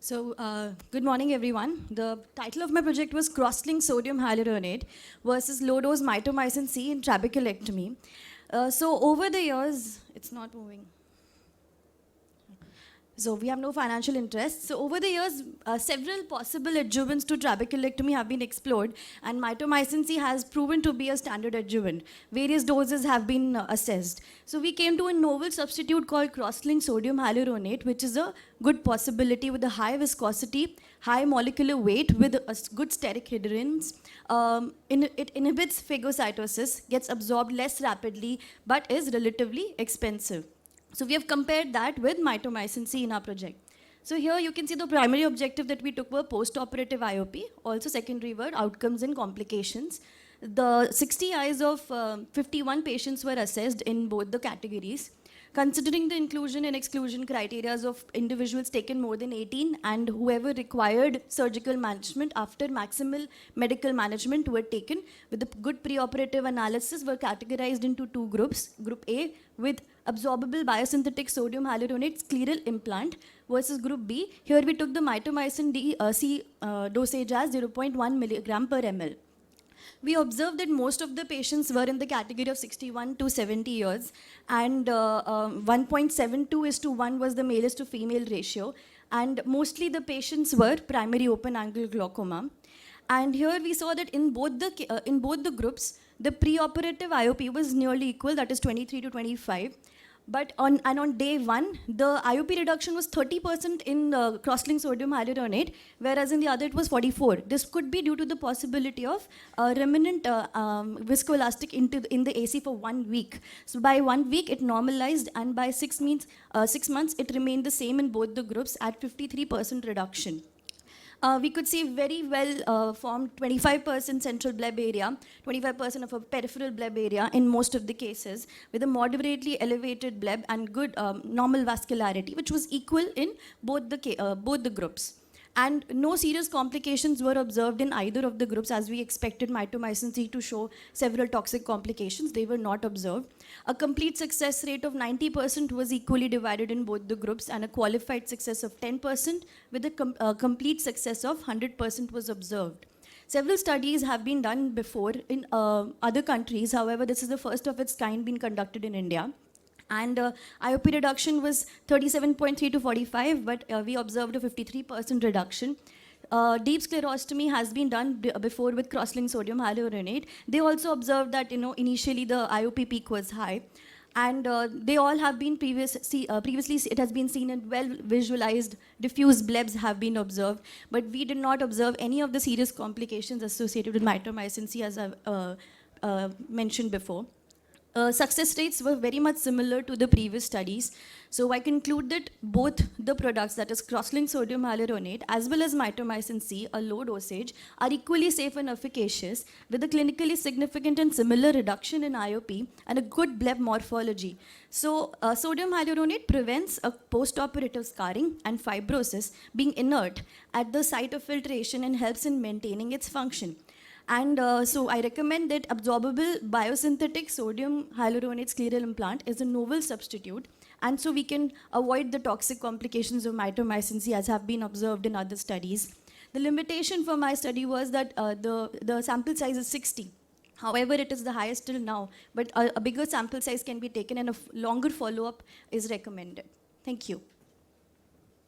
Good morning, everyone. The title of my project was Cross-linked sodium hyaluronate versus low-dose mitomycin C in trabeculectomy. Over the years, it's not moving. So we have no financial interest. So over the years, several possible adjuvants to trabeculectomy have been explored, and mitomycin C has proven to be a standard adjuvant. Various doses have been assessed. So we came to a novel substitute called cross-linked sodium hyaluronate, which is a good possibility with a high viscosity, high molecular weight with a good steric adherence. It inhibits phagocytosis, gets absorbed less rapidly, but is relatively expensive. So we have compared that with mitomycin C in our project. So here you can see the primary objective that we took were post-operative IOP, also secondary were outcomes and complications. The 60 eyes of 51 patients were assessed in both the categories. Considering the inclusion and exclusion criteria of individuals taken more than 18 and whoever required surgical management after maximal medical management were taken with a good preoperative analysis were categorized into two groups. Group A with absorbable biosynthetic sodium hyaluronate scleral implant versus group B. Here we took the mitomycin C dosage as 0.1 milligram per ml. We observed that most of the patients were in the category of 61 to 70 years, and 1.72:1 was the male to female ratio, and mostly the patients were primary open angle glaucoma. And here we saw that in both the groups, the preoperative IOP was nearly equal, that is 23 to 25. But on day one, the IOP reduction was 30% in cross-linked sodium hyaluronate, whereas in the other it was 44. This could be due to the possibility of remnant viscoelastic in the AC for 1 week. So by 1 week it normalized, and by 6 months it remained the same in both the groups at 53% reduction. We could see very well formed 25% central bleb area, 25% of a peripheral bleb area in most of the cases, with a moderately elevated bleb and good normal vascularity, which was equal in both the groups. And no serious complications were observed in either of the groups, as we expected mitomycin C to show several toxic complications. They were not observed. A complete success rate of 90% was equally divided in both the groups, and a qualified success of 10% with a complete success of 100% was observed. Several studies have been done before in other countries. However, this is the first of its kind being conducted in India. And IOP reduction was 37.3 to 45, but we observed a 53% reduction. Deep sclerostomy has been done before with cross-linked sodium hyaluronate. They also observed that initially the IOP peak was high. And they all have been previously, it has been seen in well visualized diffuse blebs have been observed, but we did not observe any of the serious complications associated with mitomycin C, as I've mentioned before. Success rates were very much similar to the previous studies. So I conclude that both the products, that is cross-linked sodium hyaluronate as well as mitomycin C, a low dosage, are equally safe and efficacious with a clinically significant and similar reduction in IOP and a good bleb morphology. So sodium hyaluronate prevents a post-operative scarring and fibrosis being inert at the site of filtration and helps in maintaining its function. And so I recommend that absorbable biosynthetic sodium hyaluronate scleral implant is a novel substitute, and so we can avoid the toxic complications of mitomycin C as have been observed in other studies. The limitation for my study was that the sample size is 60. However, it is the highest till now, but a bigger sample size can be taken and a longer follow-up is recommended. Thank you.